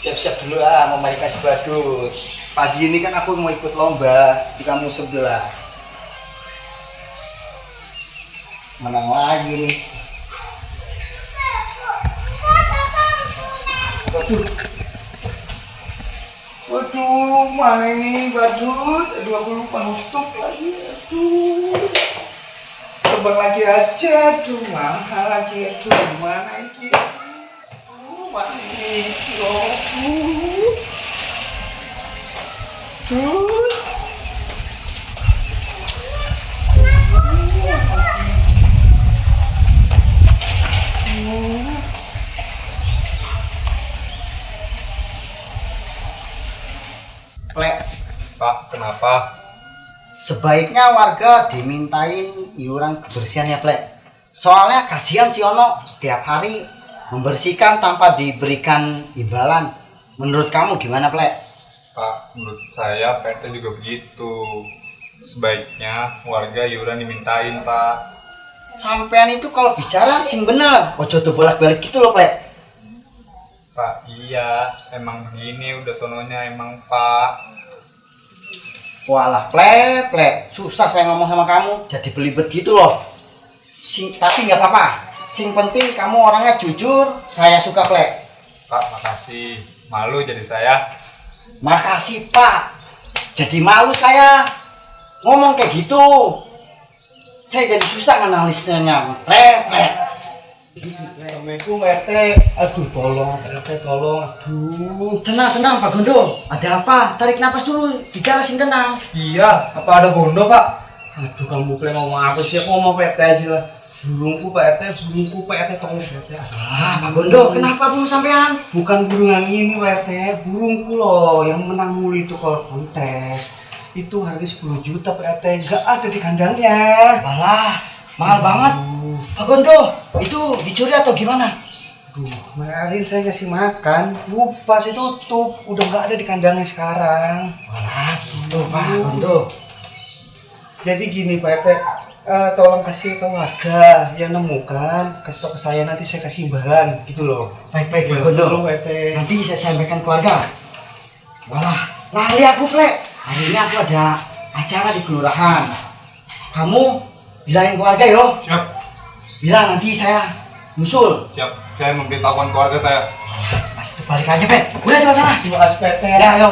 Siap-siap dulu mau main kasih badut. Pagi ini kan aku mau ikut lomba di kampung sebelah. Menang lagi nih. Waduh, mana ini badut? Aduh, aku lupa nutup lagi. Aduh, terbang lagi aja. Aduh, mahal lagi. Aduh, mana ini? Mana ini? Plek. Pak, kenapa? Sebaiknya warga dimintain iuran kebersihan ya, Plek. Soalnya kasihan si Ono setiap hari membersihkan tanpa diberikan imbalan. Menurut kamu gimana, Plek? Pak, menurut saya PT juga begitu. Sebaiknya warga iuran dimintain, Pak. Sampean itu kalau bicara sing bener, ojo tuh bolak-balik gitu loh, Plek. Pak, iya, emang begini udah sononya emang, Pak. Walah, Plek, susah saya ngomong sama kamu, jadi belibet gitu loh. Tapi nggak apa-apa. Sing penting kamu orangnya jujur, saya suka, Plek. Pak, makasih. Malu jadi saya. Makasih, Pak. Jadi malu saya ngomong kayak gitu. Saya jadi susah analisnya, Plek. Assalamualaikum, RT. Aduh, tolong, RT, tolong. Aduh. Tenang, Pak Gondo. Ada apa? Tarik napas dulu. Bicara sing tenang. Iya, apa ada Gondo, Pak? Aduh, kamu Plek ngomong apa sih? Aku ngomong PT aja lah. Burungku Pak RT, tolong Pak RT. Pak Gondo, kenapa burung sampean? Bukan burung yang ini Pak RT, burungku loh yang menang mulu itu kalau kontes. Itu harga 10 juta Pak RT, nggak ada di kandangnya. Walah, mahal banget. Pak Gondo, itu dicuri atau gimana? Aduh, kemarin saya kasih makan, lupa saya tutup, udah nggak ada di kandangnya sekarang. Walah, gitu Pak Gondo. Jadi gini Pak RT, tolong kasih tahu warga yang nemukan, kasih tahu ke saya, nanti saya kasih imbalan gitu loh. Baik Pak Gondo. Nanti saya sampaikan keluarga. Walah, lali aku Plek. Hari ini aku ada acara di kelurahan. Kamu bilangin keluarga yo. Siap. Bilang nanti saya nyusul. Siap. Saya memberitahukan keluarga saya. Mas, balik aja Pak. Udah sebelah sana. Terima kasih PT. Ya, yo.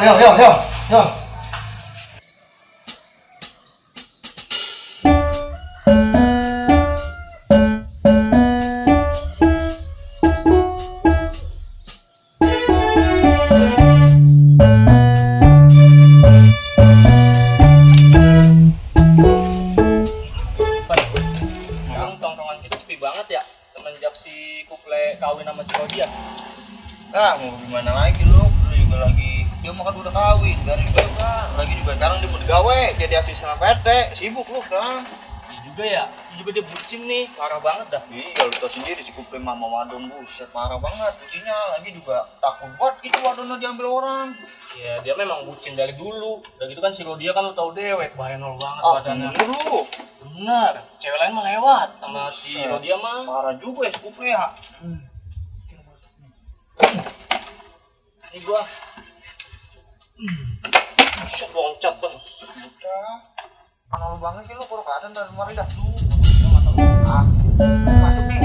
Semenjak si Kuple kawin sama si Rodia. Nah, mau gimana lagi lu juga lagi dia makan udah kawin dari juga lagi juga sekarang dia mau digawe jadi asisten PT sibuk lu sekarang. Iya juga ya, juga dia bucin nih, parah banget dah. Iya lu tau sendiri si Kuple mama wadon buset parah banget bucinnya, lagi juga takut buat itu wadonnya diambil orang. Iya dia memang bucin dari dulu, udah gitu kan si Rodia kan lu tau dewek, bahaya nol banget badannya. Lu Bener, cewek lain mah lewat sama si Rodia mah. parah juga ya si Kuple ya. Ini gua buset loncat bang. Udah mana lu banget sih lu kurang kelihatan dari luar dah lu. Masuk nih.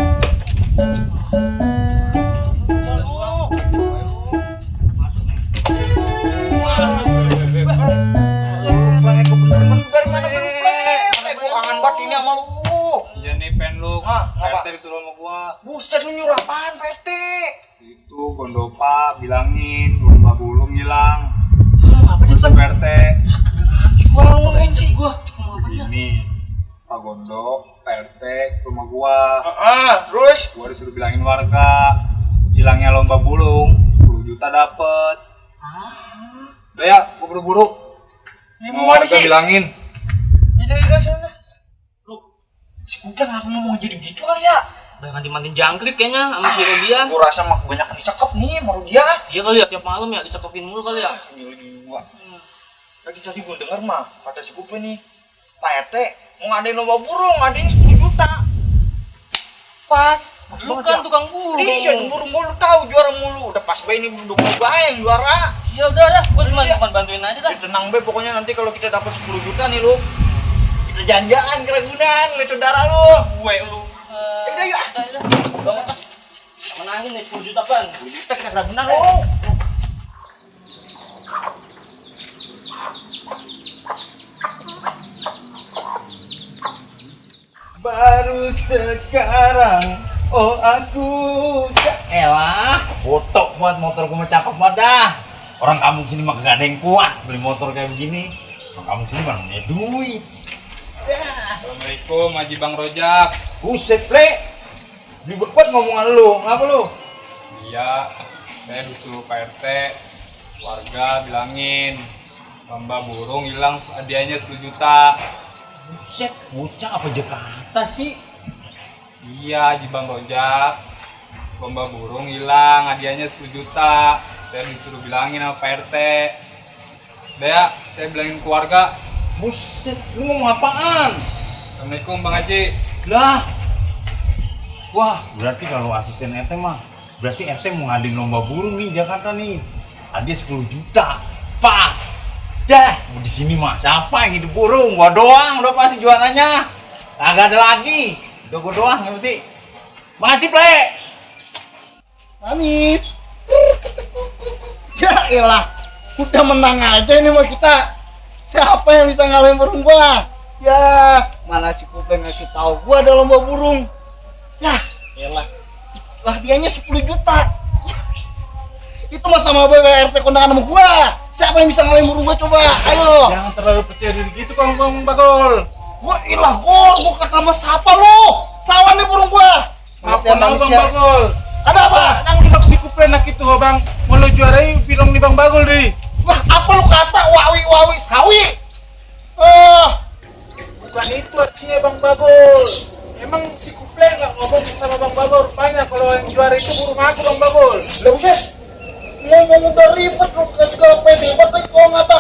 Ini sama lu. Iya nih pen lu. Apa? PT disuruh sama gua. Buset lu nyuruh apaan PT? Itu Gondo Pak bilangin lomba bulung hilang. Apa sih Masuk PT. gua ngomongin sih gua. Ini Pak Gondo, PT rumah gua. Terus? Gua disuruh bilangin warga hilangnya lomba bulung 10 juta dapet. Udah ya, gua buru-buru. Ini mau mana sih? Bilangin. Udah sana. Lu Si Kuda ngapa ngomong jadi gitu kali ya? udah mantin jangkrik kayaknya sama si Rodia. Gua rasa mah kebanyakan disekep nih sama dia. Iya kali ya tiap malam ya disekepin mulu kali ya. Ini lagi gua. Lagi tadi gua denger mah kata si Kupe nih, Pak RT mau ngadain lomba burung, ngadain 10 juta. Pas, Pas lu banget kan ya. tukang burung. Iya, burung mulu tahu juara mulu. Udah pas bayi ini udah gua yang juara. Ya udah dah, gua cuma Iya. bantuin aja dah. Tenang be, pokoknya nanti kalau kita dapat 10 juta nih lu, kita jalan-jalan ke Ragunan, lihat saudara lu. Gue lu. Udah yuk. Banget ah. Menangin nih 10 juta ban. 10 juta kita ke Ragunan lu. Baru sekarang, oh aku elah, botok buat motor gue cakep banget dah. Orang kampung sini mah gak ada yang kuat beli motor kayak begini. Orang kampung sini mah punya duit. Assalamualaikum Haji Bang Rojak. Buset, Ple. Ribet banget ngomongan lu. Ngapa lu? Iya, saya disuruh Pak RT, warga bilangin lomba burung hilang hadiahnya 10 juta. Buset, bocah apa Jakarta sih? Iya Haji Bang Rojak, lomba burung hilang hadiahnya 10 juta. Saya disuruh bilangin sama Pak RT. Udah ya, saya bilangin ke warga. Buset, lu ngomong apaan? Assalamualaikum Bang Haji. Lah. Wah, berarti kalau asisten RT mah, berarti RT mau ngadain lomba burung nih Jakarta nih. Hadiah 10 juta. Pas. Dah, di sini mah siapa yang hidup burung? Gua doang udah pasti juaranya. Kagak ada lagi. Udah gua doang yang penting. Makasih, Ple. Manis. Ya elah, udah menang aja ini mah kita. Siapa yang bisa ngalahin burung gua? Ya, mana si Kupe ngasih tahu gua ada lomba burung. Yah, elah. Lah dianya 10 juta. Itu mah sama BWRT kondangan sama gua. Siapa yang bisa ngalahin burung gua coba? Ayo. Jangan terlalu percaya diri gitu, Kang Bagol. Gua ilah gol, gua kata sama siapa lu? Sawan nih burung gua. Maaf ya Bang manusia. Bagol. Ada apa? Nang di maksi kupenak itu, Bang. Mau lo juarai pilong di Bang Bagol deh. Wah, apa lu kata wawi sawi? Bukan itu artinya Bang Bagol. Emang si Kuple nggak ngomong sama Bang Bagol. Rupanya kalau yang juara itu burung aku Bang Bagol. Lah buset, ngomong udah ribet lu kasih ke pede, tapi kalau ngata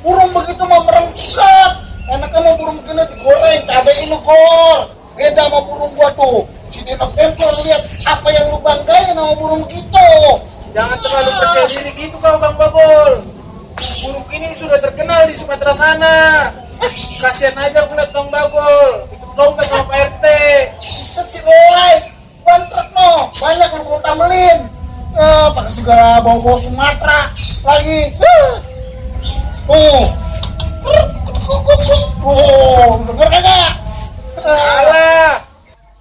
burung begitu mah merengkat. Enaknya mau burung begini digoreng, cabein lu gor. Beda sama burung gua tuh. Si Dino Empor lihat apa yang lu banggain sama burung gitu. Jangan terlalu percaya diri gitu kau Bang Bagol. Burung ini sudah terkenal di Sumatera sana. Kasihan aja aku lihat Bang Bagol. Ikut lomba sama Pak RT. Buset si Lelai, bantrek no, banyak lu tambelin. Pakai segala bawa-bawa Sumatera lagi. Denger kagak? Salah.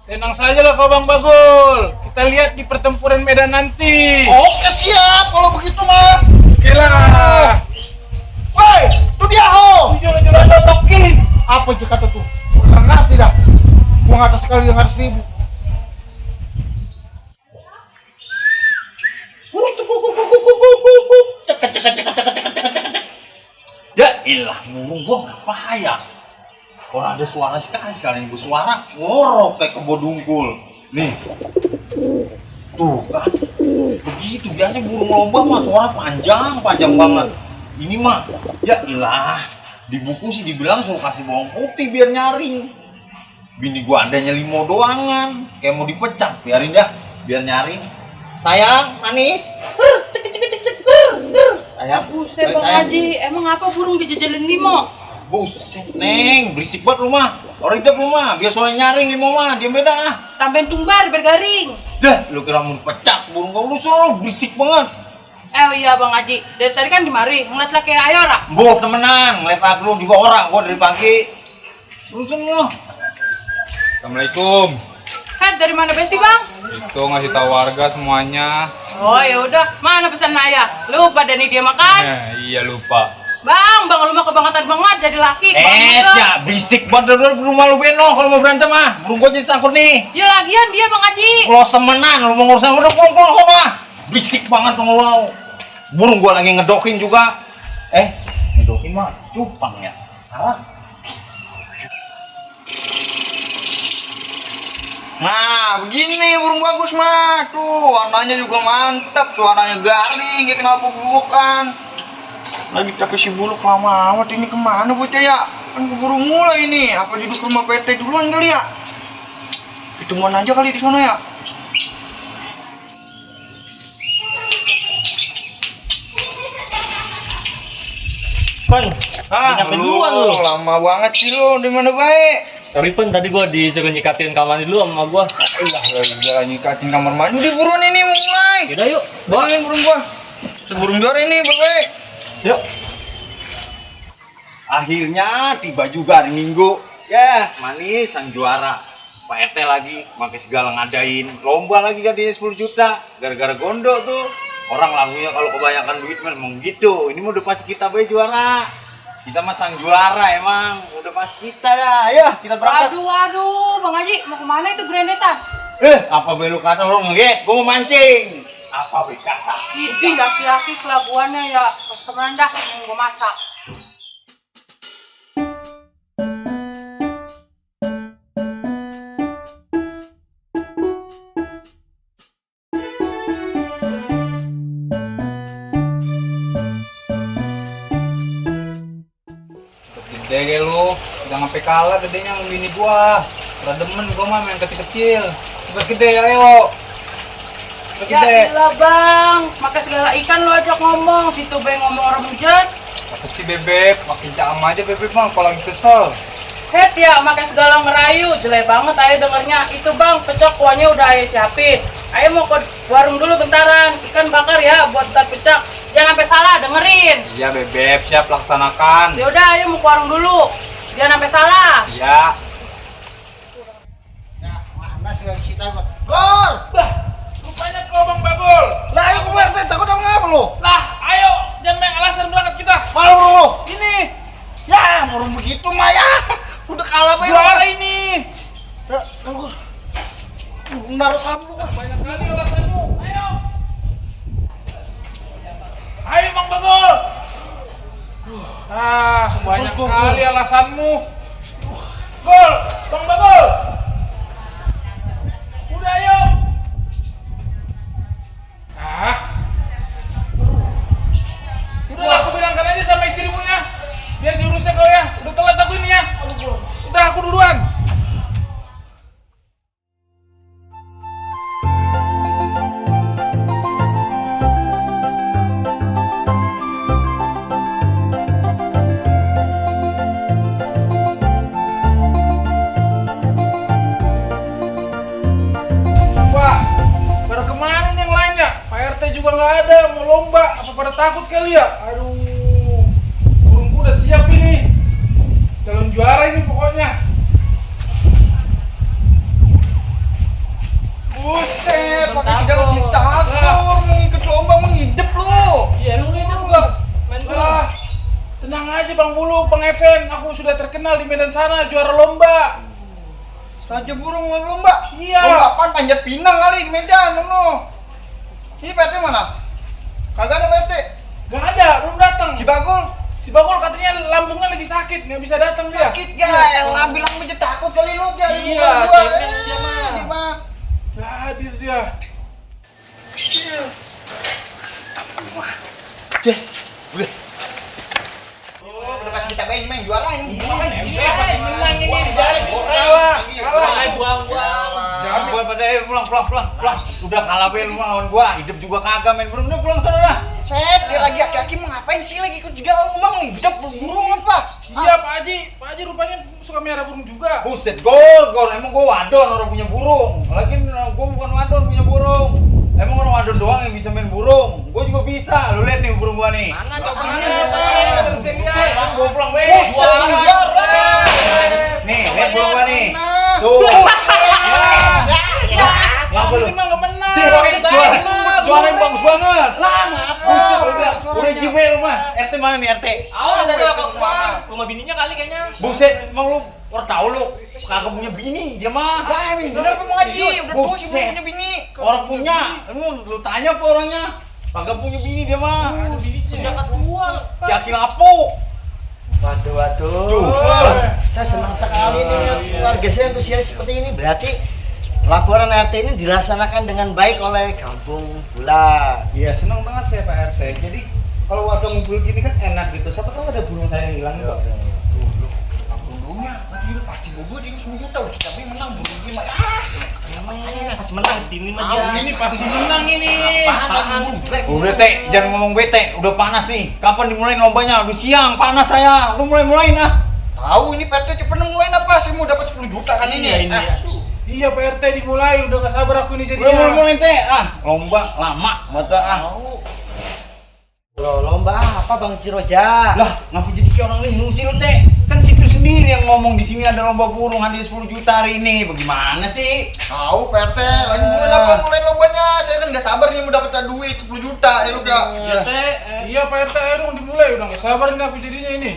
Tenang saja lah kau Bang Bagol. Kita lihat di pertempuran medan nanti. Oke siap, kalau begitu mah. Oke lah. Woi, itu dia ho. Jualan-jualan dotokin. Apa aja kata tuh? Gua nggak ngerti dah. Gua ngatas sekali yang harus 1000. Ya ilah, burung gua nggak payah. Kalau ada suara sekali bersuara ngorok kayak kebo dungkul. Nih, tuh kan, begitu biasanya burung lomba mah suara panjang banget. Ini mah, ya ilah, di buku sih dibilang suruh kasih bawang putih biar nyaring. Bini gua adanya limo doangan, kayak mau dipecah, biarin dah, biar nyaring. Sayang, manis. Sayang, Buset Bang sayang. Haji, emang apa burung dijajalin limo? Buset, Neng, berisik banget lu mah. Orang hidup lu mah, biar soalnya nyaring limo mah, dia beda ah. Tambahin tumbar bergaring. Dah, lu kira mau pecah burung kau lu selalu berisik banget. Oh iya Bang Haji, dari tadi kan dimari, ngeliat lah kayak ayora. Boh, temenan, ngeliat laki lu juga orang, gua dari pagi. Lu semua. Assalamualaikum. Dari mana besi Bang? Itu ngasih tahu warga semuanya. Oh ya udah, mana pesan ayah? Lupa Dani dia makan. Iya lupa. Bang lu mah kebangetan banget jadi laki. Ya, berisik banget dulu rumah lu Beno kalau mau berantem ah. Burung gua jadi takut nih. Ya lagian dia Bang Haji. Kalau temenan, lu mau ngurusin udah pulang ah. Berisik banget dong lu. Burung gua lagi ngedokin juga. Ngedokin mah cupang ya. Salah. Nah, begini burung bagus mah. Tuh, warnanya juga mantap, suaranya garing, kayak kenal bukan. Lagi tapi si Buluk lama amat ini kemana bocah ya? Kan keburu mulai ini. Apa duduk ke rumah PT duluan kali ya? Ketemuan aja kali di sana ya. Pan, nyampe duluan lu. Lama banget sih lu, di mana baik? Sorry Pan, tadi gua disuruh nyikatin kamar mandi dulu sama gua. Udah nyikatin kamar mandi. Udah buruan ini mulai. Yaudah yuk, Bawa ini burung gua. Seburung juara ini, baik. yuk. Akhirnya tiba juga hari Minggu. Ya, manis sang juara. Pak RT lagi pakai segala ngadain lomba lagi kan dia 10 juta. Gara-gara gondok tuh. Orang lagunya kalau kebanyakan duit memang gitu. Ini mah udah pasti kita bayi juara. Kita mah sang juara emang. Udah pasti kita dah. Ayo, kita berangkat. Waduh, Bang Haji, mau kemana itu grendetan? Apa belok kata orang nge? Gua mau mancing. Apa belok kata? Ini laki-laki kelakuannya ya, customer dah yang gue masak. Gede kayak lu, jangan sampai kalah gedenya sama bini gua. Udah demen gua mah main kecil-kecil. Cepet gede, ayo. Cepet Ya gede. gila Bang, makan segala ikan lu ajak ngomong. Situ Bang ngomong orang mujas. Apa sih Bebek? Makin cakam aja Bebek bang, kalau lagi kesel. Het ya, makan segala ngerayu. Jelek banget ayo dengernya. Itu Bang, pecok kuahnya udah ayo siapin. Ayo mau ke warung dulu bentaran. Ikan bakar ya, buat ntar pecak. Jangan sampai salah, dengerin. Iya Bebek, siap laksanakan. Yaudah, ayo mau ke warung dulu. Jangan sampai salah. Iya. Nah, mana sih lagi kita? Gor! Rupanya kau Bang Bagol. Lah ayo ke RT, takut apa ngapa lu? Lah, ayo jangan main alasan berangkat kita. Malu lu. Ini Ya, burung begitu mah ya. Udah kalah Bay. juara ini. Tunggu. Naruh sambung ah. Banyak kali alasanmu. Ayo. Ayo Bang Bagol. Banyak Gol, gol, kali gol. alasanmu. Gol, Bang Bagol. Udah ayo. Udah aku bilangkan aja sama istrimu ya. Biar diurusnya kau ya. Udah telat aku ini ya. Udah aku duluan. Wah, pada kemana nih yang lainnya? Pak RT juga nggak ada, mau lomba. Apa pada takut kali ya? Aduh, burungku udah siap ini. Calon juara ini pokoknya. Buset, pakai segala si takut mau ikut lomba menghidup lu. Iya, lu ini gua main Lah, tenang aja Bang Buluk, Bang Even. Aku sudah terkenal di Medan sana, juara lomba. Saja burung mau lomba. Iya. Lomba apaan? Panjat pinang kali di Medan lu. Ini PT mana? Kagak ada PT. Gak ada, belum datang. Si Bagul Si Bagol katanya lambungnya lagi sakit, nggak bisa datang dia. sakit ya. Elah bilang aja takut kali lu dia. Iya, cemen dia mah. Di mah. Gak hadir dia. Udah pas kita main juara ini. Menang ini, balik. Kalah. buang-buang. Jangan buat pada pulang. Udah kalah be lu lawan gua. Hidup juga kagak main burung. Udah pulang sana dah. Set, dia lagi aki-aki mau ngapain sih lagi ikut juga lomba nih? Bisa burung apa? Iya Pak Haji, Pak Haji rupanya suka miara burung juga. Buset, gor. Emang gua wadon orang punya burung. Lagi gua bukan wadon punya burung. Emang orang wadon doang yang bisa main burung. Gua juga bisa. Lu lihat nih burung gua nih. Mana Mana coba? coba? Terus saya lihat. Bang, gua pulang be. Juara. Nih, lihat burung gua nih. Nah. Tuh. Apa lu? Ini mah nggak menang. Suara yang bagus banget. Lah, ngapa? Buset, udah jibel mah. RT mana nih RT? Awas ada apa? Rumah bininya kali kayaknya. Buset, emang lu orang tahu lu kagak punya bini dia mah. Lah, bener apa mau ngaji? Udah tahu sih belum punya bini. Orang punya, lu tanya apa orangnya? Kagak punya bini dia mah. Sejak tua. Kaki lapu. Waduh. Tuh. Saya senang sekali nih keluarga saya antusias seperti ini. Berarti laporan RT ini dilaksanakan dengan baik oleh Kampung Bulan. Iya, senang banget saya Pak RT. Jadi kalau warga ngumpul gini kan enak gitu. Siapa tahu ada burung saya yang hilang Pak. Burungnya nanti juga pasti bobot ini 10 juta. Tapi menang burung gimana? Namanya kasih menang sini mah Ah, dia. ini pasti menang ini. Udah teh, jangan ngomong bete, udah panas nih. Kapan dimulai lombanya? Udah siang, panas saya. Udah mulai ah. Tahu ini PT cepet mulai apa? Saya mau dapat 10 juta kan ini. Iya Pak RT dimulai, udah gak sabar aku ini Udah jadinya. mulai teh. Lomba lama mata Lomba apa Bang Ciroja? Lah, ngapa jadi kayak orang linung sih lu teh? Kan situ sendiri yang ngomong di sini ada lomba burung hadiah 10 juta hari ini. Bagaimana sih? Tahu PT, lagi mulai lombanya. Saya kan nggak sabar nih mau dapat duit 10 juta ya lu Kak. Iya Pak RT, ayo dong dimulai, udah gak sabar ini aku jadinya ini.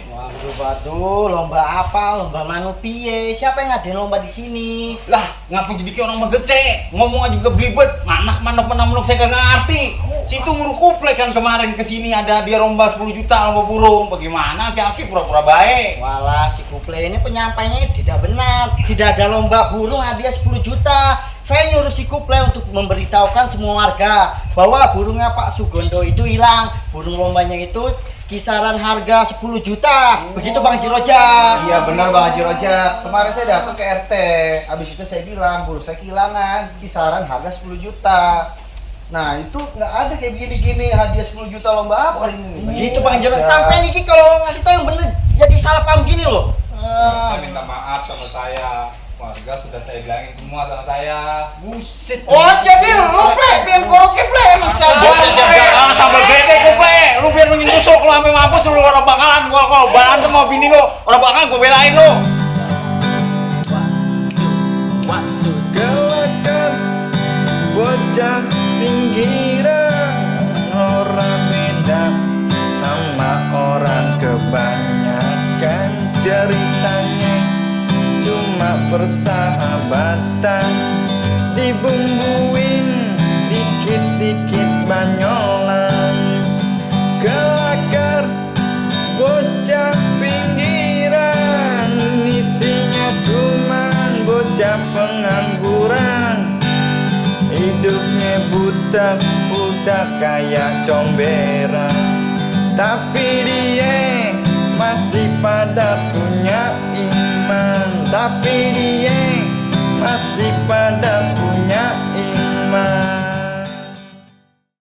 Waduh, lomba apa? Lomba manu piye? Siapa yang ngadain lomba di sini? Lah, ngapa jadi kayak orang megete? Ngomong aja juga belibet. Mana menang saya gak ngerti. Situ nguruk kuplek kan kemarin kesini ada dia lomba 10 juta lomba burung. Bagaimana? Aki pura-pura baik. Walah, si Kuple ini penyampainya tidak benar. Tidak ada lomba burung hadiah 10 juta. Saya nyuruh si Kuple untuk memberitahukan semua warga bahwa burungnya Pak Sugondo itu hilang. Burung lombanya itu kisaran harga 10 juta. Begitu Bang Ciroja. Iya benar Bang Haji Roja. Kemarin saya datang ke RT. Habis itu saya bilang burung saya kehilangan kisaran harga 10 juta. Nah itu nggak ada kayak begini-gini hadiah 10 juta lomba apa ini? Begitu Bang Ciroja. Sampai Niki kalau ngasih tahu yang bener jadi salah paham gini loh. Kita minta maaf sama saya. Warga sudah saya bilangin semua sama saya. Buset. Oh jadi lu Ple, biar koroke Ple emang saya. Sambal gede kuple. Lu biar menyusuk lu sampai mampus lu orang bakalan kalau berantem sama bini lu. Orang bakalan gua belain lu. Gelakan bocah pinggiran orang beda sama orang kebanyakan ceritanya cuma persahabatan dibumbuin dikit-dikit banyolan kelakar bocah pinggiran isinya cuman bocah pengangguran hidupnya buta udah kayak comberan tapi dia masih pada punya iman tapi dia masih pada punya iman